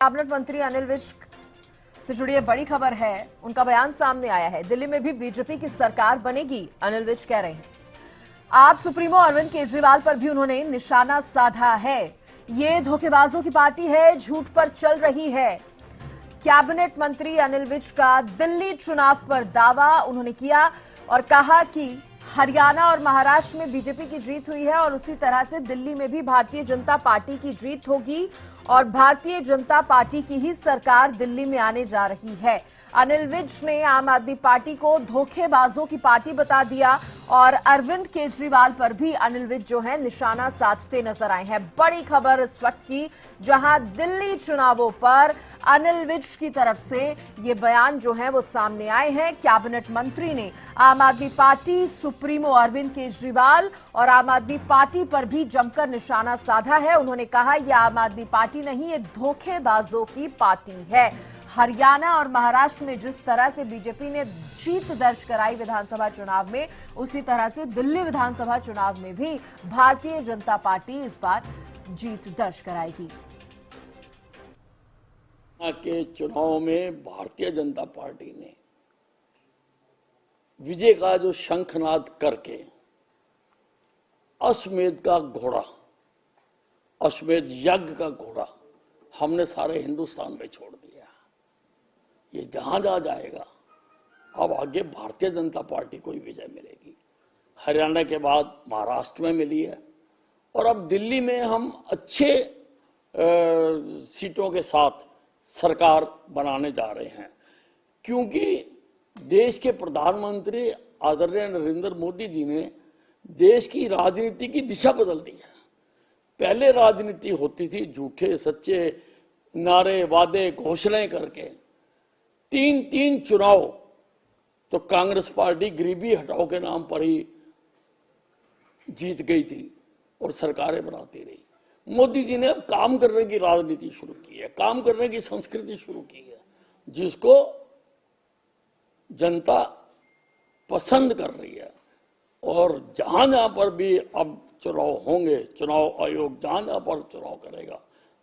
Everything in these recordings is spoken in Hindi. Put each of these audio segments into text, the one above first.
कैबिनेट मंत्री अनिल विज से जुड़ी ये बड़ी खबर है। उनका बयान सामने आया है। दिल्ली में भी बीजेपी की सरकार बनेगी, अनिल विज कह रहे हैं। आप सुप्रीमो अरविंद केजरीवाल पर भी उन्होंने निशाना साधा है। ये धोखेबाजों की पार्टी है, झूठ पर चल रही है। कैबिनेट मंत्री अनिल विज का दिल्ली चुनाव पर दावा उन्होंने किया और कहा कि हरियाणा और महाराष्ट्र में बीजेपी की जीत हुई है और उसी तरह से दिल्ली में भी भारतीय जनता पार्टी की जीत होगी और भारतीय जनता पार्टी की ही सरकार दिल्ली में आने जा रही है। अनिल विज ने आम आदमी पार्टी को धोखेबाजों की पार्टी बता दिया और अरविंद केजरीवाल पर भी अनिल विज जो है निशाना साधते नजर आए हैं। बड़ी खबर इस वक्त की, जहां दिल्ली चुनावों पर अनिल विज की तरफ से ये बयान जो है वो सामने आए हैं। कैबिनेट मंत्री ने आम आदमी पार्टी, सुप्रीमो अरविंद केजरीवाल और आम आदमी पार्टी पर भी जमकर निशाना साधा है। उन्होंने कहा यह आम आदमी पार्टी नहीं, ये धोखेबाजों की पार्टी है। हरियाणा और महाराष्ट्र में जिस तरह से बीजेपी ने जीत दर्ज कराई विधानसभा चुनाव में, उसी तरह से दिल्ली विधानसभा चुनाव में भी भारतीय जनता पार्टी इस बार जीत दर्ज कराएगी। के चुनाव में भारतीय जनता पार्टी ने विजय का जो शंखनाद करके अश्वमेध का घोड़ा, अश्वमेध यज्ञ का घोड़ा हमने सारे हिंदुस्तान में छोड़ दिया। ये जहां जहां जाएगा अब आगे भारतीय जनता पार्टी को ही विजय मिलेगी। हरियाणा के बाद महाराष्ट्र में मिली है और अब दिल्ली में हम अच्छे सीटों के साथ सरकार बनाने जा रहे हैं, क्योंकि देश के प्रधानमंत्री आदरणीय नरेंद्र मोदी जी ने देश की राजनीति की दिशा बदल दी है। पहले राजनीति होती थी झूठे सच्चे नारे, वादे, घोषणाएं करके। तीन चुनाव तो कांग्रेस पार्टी गरीबी हटाओ के नाम पर ही जीत गई थी और सरकारें बनाती रही। मोदी जी ने अब काम करने की राजनीति शुरू की है, काम करने की संस्कृति शुरू की है, जिसको जनता पसंद कर रही है। और जहां जहां पर भी अब चुनाव होंगे, चुनाव आयोग जहां जहां पर चुनाव करेगा,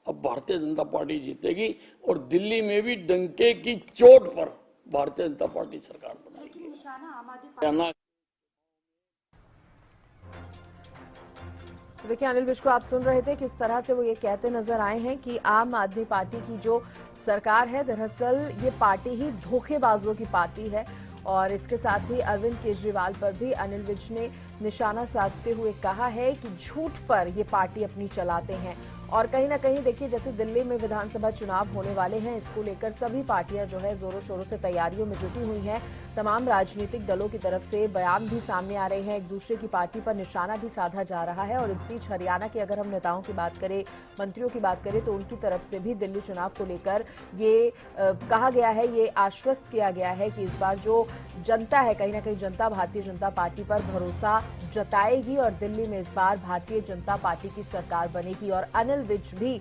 अब भारतीय जनता पार्टी जीतेगी और दिल्ली में भी डंके की चोट पर भारतीय जनता पार्टी सरकार बनाएगी। देखिए, अनिल विज को आप सुन रहे थे, किस तरह से वो ये कहते नजर आए हैं कि आम आदमी पार्टी की जो सरकार है, दरअसल ये पार्टी ही धोखेबाजों की पार्टी है। और इसके साथ ही अरविंद केजरीवाल पर भी अनिल विज ने निशाना साधते हुए कहा है कि झूठ पर ये पार्टी अपनी चलाते हैं। और कहीं ना कहीं देखिए, जैसे दिल्ली में विधानसभा चुनाव होने वाले हैं, इसको लेकर सभी पार्टियां जो है जोरों शोरों से तैयारियों में जुटी हुई हैं। तमाम राजनीतिक दलों की तरफ से बयान भी सामने आ रहे हैं, एक दूसरे की पार्टी पर निशाना भी साधा जा रहा है। और इस बीच हरियाणा के अगर हम नेताओं की बात करें, मंत्रियों की बात करें, तो उनकी तरफ से भी दिल्ली चुनाव को लेकर ये कहा गया है, ये आश्वस्त किया गया है कि इस बार जो जनता है, कहीं ना कहीं जनता भारतीय जनता पार्टी पर भरोसा जताएगी और दिल्ली में इस बार भारतीय जनता पार्टी की सरकार बनेगी। और अनिल विज भी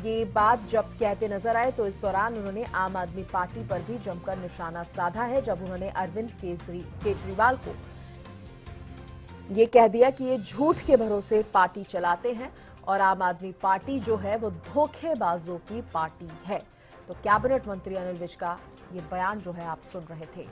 ये बात जब कहते नजर आए तो इस दौरान उन्होंने आम आदमी पार्टी पर भी जमकर निशाना साधा है, जब उन्होंने अरविंद केजरीवाल को ये कह दिया कि ये झूठ के भरोसे पार्टी चलाते हैं और आम आदमी पार्टी जो है वो धोखेबाजों की पार्टी है। तो कैबिनेट मंत्री अनिल विज का ये बयान जो है आप सुन रहे थे।